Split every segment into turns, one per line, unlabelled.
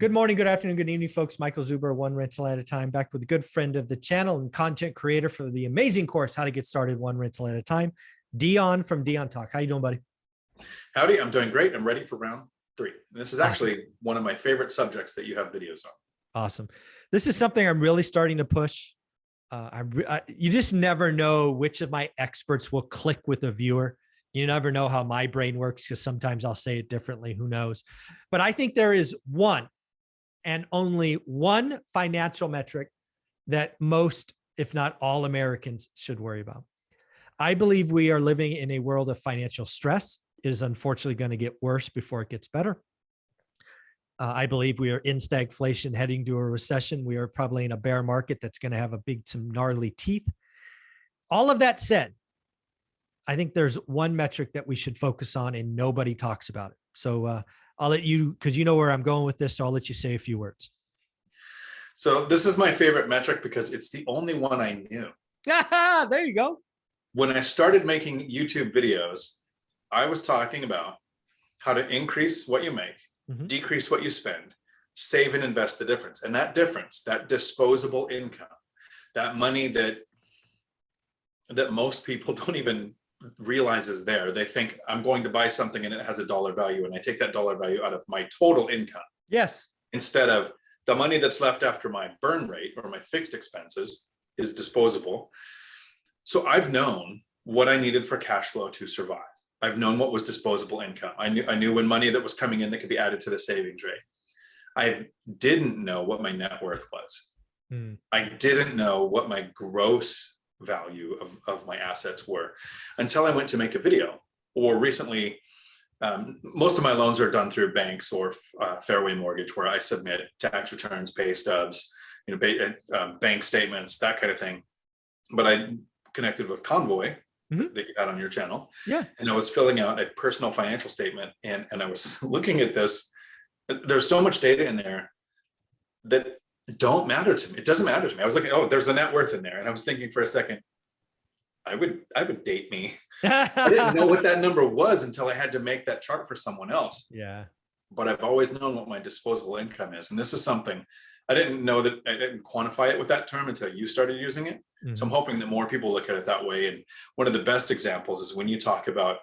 Good morning, good afternoon, good evening, folks. Michael Zuber, one rental at a time, back with a good friend of the channel and content creator for the amazing course, How to Get Started One Rental at a Time, Dion from Dion Talk. How you doing, buddy?
Howdy, I'm doing great. I'm ready for round 3. This is actually one of my favorite subjects that you have videos on.
Awesome. This is something I'm really starting to push. You just never know which of my experts will click with a viewer. You never know how my brain works because sometimes I'll say it differently. Who knows? But I think there is one and only one financial metric that most, if not all, Americans should worry about. I believe we are living in a world of financial stress. It is unfortunately going to get worse before it gets better. I believe we are in stagflation heading to a recession. We are probably in a bear market that's going to have some gnarly teeth. All of that said, I think there's one metric that we should focus on and nobody talks about it. So I'll let you, because you know where I'm going with this, so I'll let you say a few words.
So this is my favorite metric because it's the only one I knew.
There you go.
When I started making YouTube videos, I was talking about how to increase what you make, decrease what you spend, save and invest the difference. And that difference, that disposable income, that money that most people don't even realize is there. They think I'm going to buy something and it has a dollar value, and I take that dollar value out of my total income.
Yes.
Instead of the money that's left after my burn rate or my fixed expenses is disposable. So I've known what I needed for cash flow to survive. I've known what was disposable income. I knew when money that was coming in that could be added to the savings rate. I didn't know what my net worth was. I didn't know what my gross value of my assets were until I went to make a video. Or recently, most of my loans are done through banks or Fairway Mortgage, where I submit tax returns, pay stubs, bank statements, that kind of thing. But I connected with Convoy that you had on your channel. Yeah. And I was filling out a personal financial statement, and I was looking at this. There's so much data in there that don't matter to me. It doesn't matter to me. I was looking, oh, there's a net worth in there. And I was thinking for a second, I would date me. I didn't know what that number was until I had to make that chart for someone else.
Yeah.
But I've always known what my disposable income is. And this is something I didn't know, that I didn't quantify it with that term until you started using it. So I'm hoping that more people look at it that way. And one of the best examples is when you talk about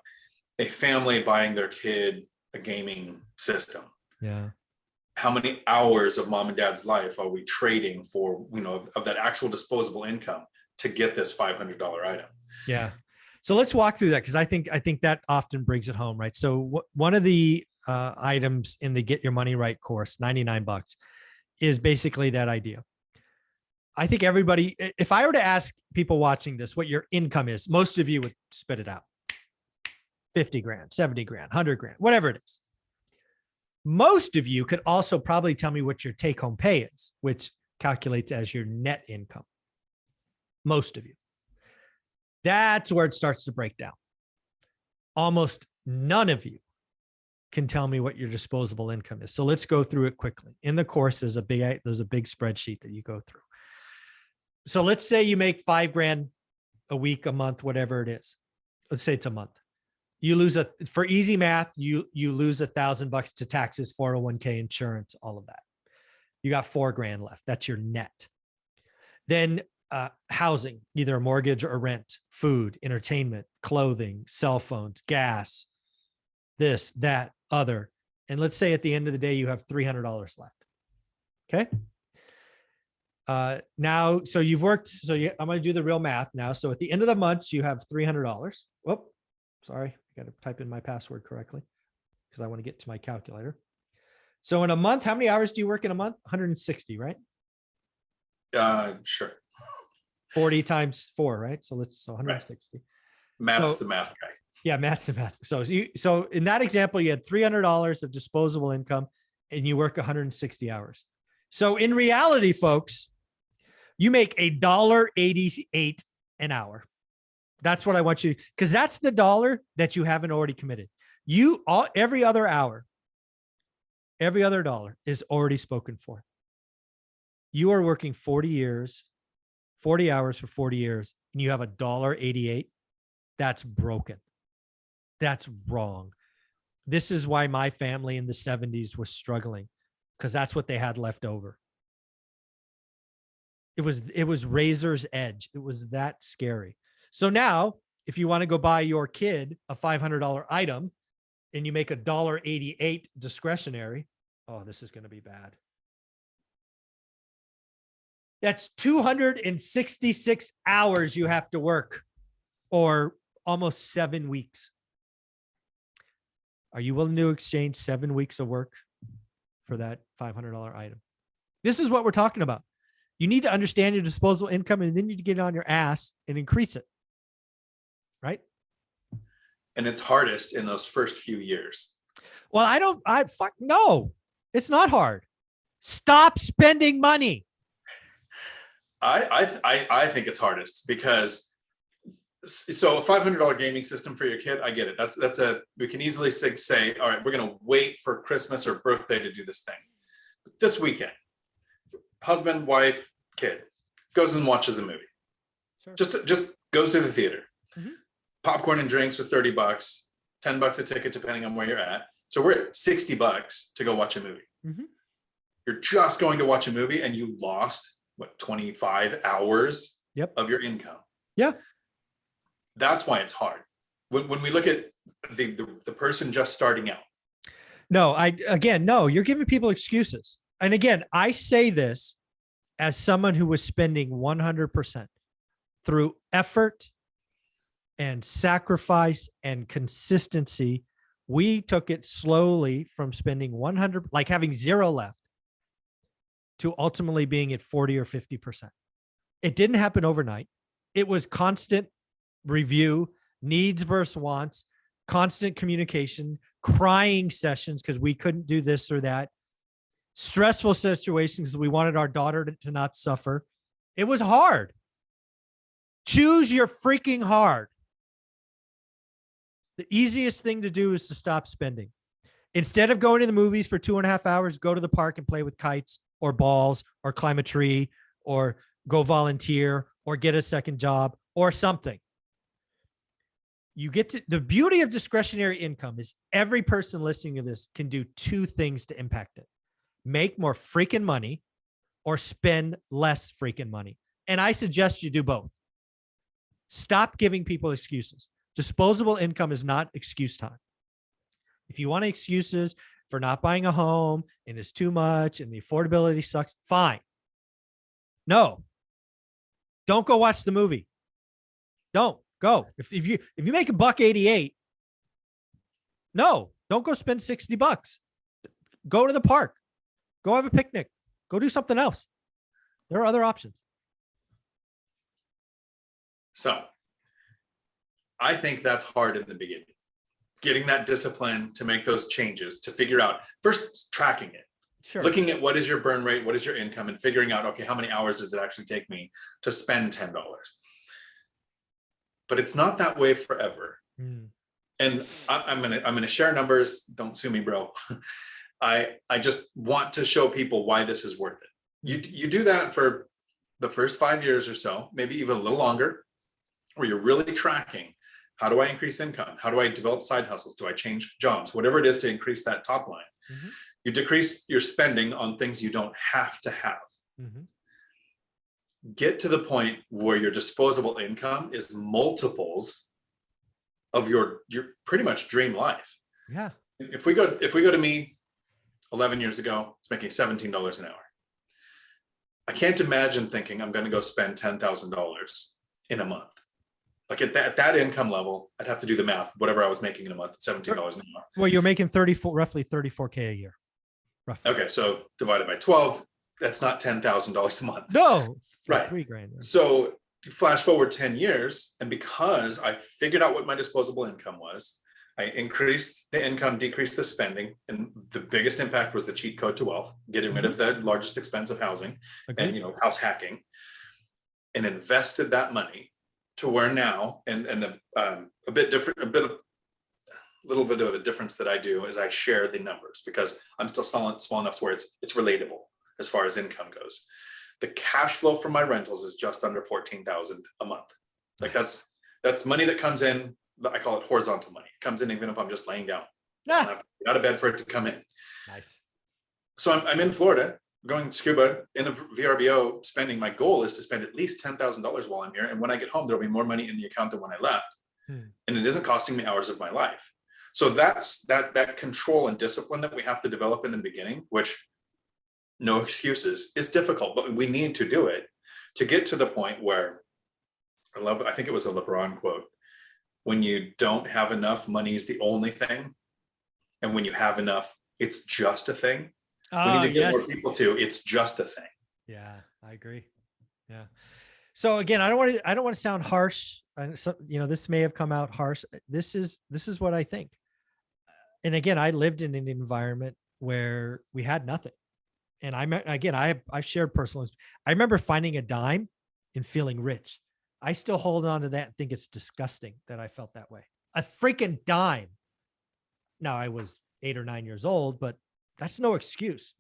a family buying their kid a gaming system.
Yeah.
How many hours of mom and dad's life are we trading for, of that actual disposable income to get this $500 item?
Yeah. So let's walk through that, because I think that often brings it home, right? So one of the items in the Get Your Money Right course, $99, is basically that idea. I think everybody, if I were to ask people watching this what your income is, most of you would spit it out. 50 grand, 70 grand, 100 grand, whatever it is. Most of you could also probably tell me what your take-home pay is, which calculates as your net income. Most of you. That's where it starts to break down. Almost none of you can tell me what your disposable income is. So let's go through it quickly. In the course, there's a big spreadsheet that you go through. So let's say you make 5 grand a week, a month, whatever it is. Let's say it's a month. You lose for easy math, you lose $1,000 to taxes, 401k, insurance, all of that. You got 4 grand left. That's your net. Then housing, either a mortgage or rent, food, entertainment, clothing, cell phones, gas, this, that, other. And let's say at the end of the day, you have $300 left. Okay. Now, so you've worked, I'm going to do the real math now. So at the end of the month, you have $300. Whoop, sorry. I got to type in my password correctly because I want to get to my calculator. So in a month, how many hours do you work in a month? 160, right?
Sure.
40 times 4, right? So 160. Right.
Matt's the math guy.
Yeah, Matt's the math. So in that example, you had $300 of disposable income and you work 160 hours. So in reality, folks, you make $1.88 an hour. That's what I want you, because that's the dollar that you haven't already committed. Every other dollar is already spoken for. You are working 40 hours for 40 years, and you have $1.88. That's broken. That's wrong. This is why my family in the 70s was struggling. because that's what they had left over. It was razor's edge. It was that scary. So now, if you want to go buy your kid a $500 item and you make $1.88 discretionary, oh, this is going to be bad. That's 266 hours you have to work, or almost 7 weeks. Are you willing to exchange 7 weeks of work for that $500 item? This is what we're talking about. You need to understand your disposable income, and then you need to get on your ass and increase it. Right?
And it's hardest in those first few years.
Well, no, it's not hard. Stop spending money.
I think it's hardest because, so a $500 gaming system for your kid, I get it. We can easily say, all right, we're going to wait for Christmas or birthday to do this thing. But this weekend, husband, wife, kid goes and watches a movie. Sure. Just goes to the theater. Mm-hmm. Popcorn and drinks are $30, $10 a ticket, depending on where you're at. So we're at $60 to go watch a movie. Mm-hmm. You're just going to watch a movie and you lost 25 hours of your income. Yeah. That's why it's hard. When we look at the person just starting out.
No, you're giving people excuses. And again, I say this as someone who was spending 100% through effort and sacrifice and consistency. We took it slowly from spending 100, like having zero left, to ultimately being at 40 or 50%. It didn't happen overnight. It was constant review, needs versus wants, constant communication, crying sessions because we couldn't do this or that, stressful situations because we wanted our daughter to not suffer. It was hard. Choose your freaking hard. The easiest thing to do is to stop spending. Instead of going to the movies for 2.5 hours, go to the park and play with kites or balls or climb a tree or go volunteer or get a second job or something. The beauty of discretionary income is every person listening to this can do 2 things to impact it. Make more freaking money or spend less freaking money. And I suggest you do both. Stop giving people excuses. Disposable income is not excuse time. If you want excuses for not buying a home and it's too much and the affordability sucks, fine. No, don't go watch the movie. Don't go. If you make $1.88, no, don't go spend $60. Go to the park. Go have a picnic. Go do something else. There are other options.
So I think that's hard in the beginning. Getting that discipline to make those changes, to figure out, first tracking it. Sure. Looking at what is your burn rate, what is your income, and figuring out, okay, how many hours does it actually take me to spend $10? But it's not that way forever. And I'm gonna share numbers. Don't sue me, bro. I just want to show people why this is worth it. You do that for the first 5 years or so, maybe even a little longer, where you're really tracking. How do I increase income? How do I develop side hustles? Do I change jobs? Whatever it is to increase that top line. Mm-hmm. You decrease your spending on things you don't have to have. Mm-hmm. Get to the point where your disposable income is multiples of your pretty much dream life. Yeah. If we go to me 11 years ago, it's making $17 an hour. I can't imagine thinking I'm going to go spend $10,000 in a month. Like at that income level, I'd have to do the math, whatever I was making in a month, $17 an hour.
Well, you're making roughly $34K a year. Roughly.
Okay. So divided by 12, that's not $10,000 a month.
No, it's
right.
$3,000.
So flash forward 10 years. And because I figured out what my disposable income was, I increased the income, decreased the spending. And the biggest impact was the cheat code to wealth, getting rid of the largest expense of housing and, house hacking, and invested that money to where now, and a little bit of a difference that I do is I share the numbers because I'm still small enough to where it's relatable as far as income goes. The cash flow from my rentals is just under $14,000 a month. Like that's money that comes in. I call it horizontal money. It comes in even if I'm just laying down. I don't have to get out of bed for it to come in.
Nice.
So I'm in Florida going scuba in a VRBO spending. My goal is to spend at least $10,000 while I'm here. And when I get home, there'll be more money in the account than when I left. And it isn't costing me hours of my life. So that's that control and discipline that we have to develop in the beginning, which, no excuses, is difficult, but we need to do it to get to the point where I think it was a LeBron quote, when you don't have enough, money is the only thing. And when you have enough, it's just a thing. We need to get more people to, it's just a thing.
Yeah, I agree. Yeah. So again, I don't want to sound harsh. So, this may have come out harsh. This is what I think. And again, I lived in an environment where we had nothing. And I've shared personal. I remember finding a dime and feeling rich. I still hold on to that and think it's disgusting that I felt that way. A freaking dime. Now I was 8 or 9 years old, but that's no excuse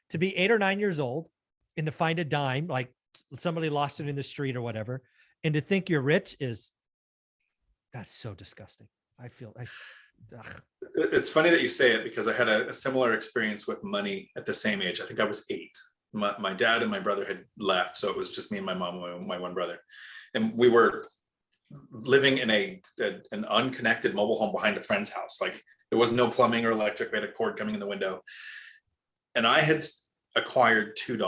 to be 8 or 9 years old and to find a dime, like somebody lost it in the street or whatever. And to think you're rich that's so disgusting.
It's funny that you say it, because I had a similar experience with money at the same age. I think I was 8. My dad and my brother had left. So it was just me and my mom and my one brother. And we were living in an unconnected mobile home behind a friend's house. Like, there was no plumbing or electric. We had a cord coming in the window. And I had acquired $2.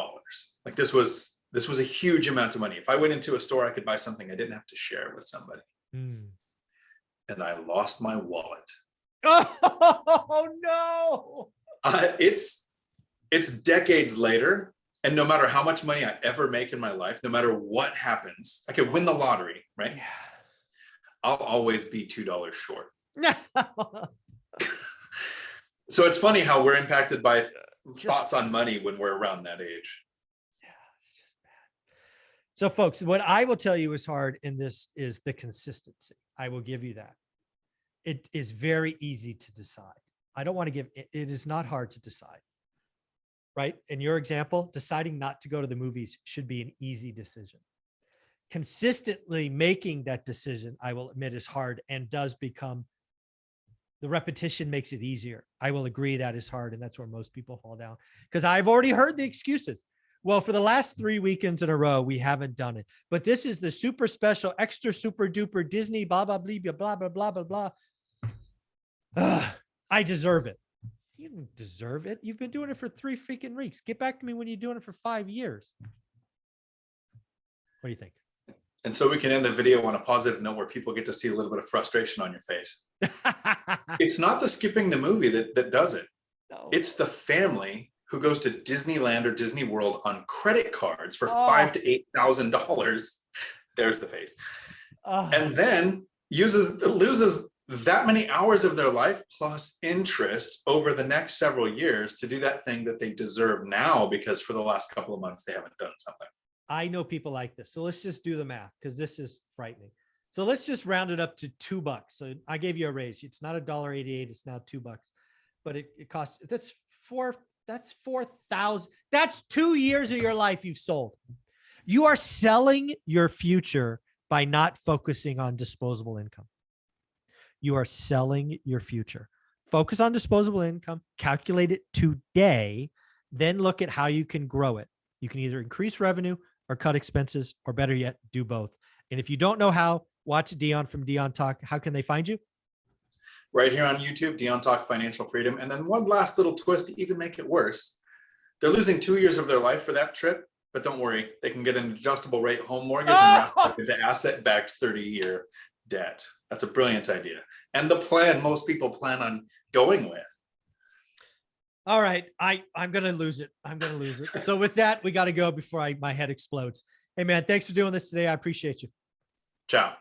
Like, this was a huge amount of money. If I went into a store, I could buy something I didn't have to share with somebody. And I lost my wallet.
Oh no.
It's decades later. And no matter how much money I ever make in my life, no matter what happens, I could win the lottery, right? Yeah. I'll always be $2 short. So it's funny how we're impacted by thoughts on money when we're around that age.
Yeah, it's just bad. So folks, what I will tell you is hard in this is the consistency. I will give you that. It is very easy to decide. I don't want to give, it is not hard to decide. Right? In your example, deciding not to go to the movies should be an easy decision. Consistently making that decision, I will admit, is hard and does become, the repetition makes it easier. I will agree that is hard. And that's where most people fall down, because I've already heard the excuses. Well, for the last 3 weekends in a row, we haven't done it, but this is the super special, extra super duper Disney, blah, blah, blah, blah, blah, blah, blah, blah. I deserve it. You don't deserve it. You've been doing it for 3 freaking weeks. Get back to me when you're doing it for 5 years. What do you think?
And so we can end the video on a positive note where people get to see a little bit of frustration on your face. It's not the skipping the movie that does it. No. It's the family who goes to Disneyland or Disney World on credit cards for $5,000 to $8,000. There's the face. And then loses that many hours of their life plus interest over the next several years to do that thing that they deserve now, because for the last couple of months they haven't done something.
I know people like this. So let's just do the math, because this is frightening. So let's just round it up to $2. So I gave you a raise. It's not $1.88. It's now $2, but it costs, that's 4,000. That's 2 years of your life you've sold. You are selling your future by not focusing on disposable income. You are selling your future. Focus on disposable income, calculate it today, then look at how you can grow it. You can either increase revenue or cut expenses, or better yet, do both. And if you don't know how, watch Dion from Dion Talk. How can they find you?
Right here on YouTube, Dion Talk Financial Freedom. And then one last little twist to even make it worse. They're losing 2 years of their life for that trip, but don't worry, they can get an adjustable rate home mortgage and wrap up into asset-backed 30-year debt. That's a brilliant idea. And the plan most people plan on going with.
All right. I'm going to lose it. I'm going to lose it. So with that, we got to go before my head explodes. Hey man, thanks for doing this today. I appreciate you.
Ciao.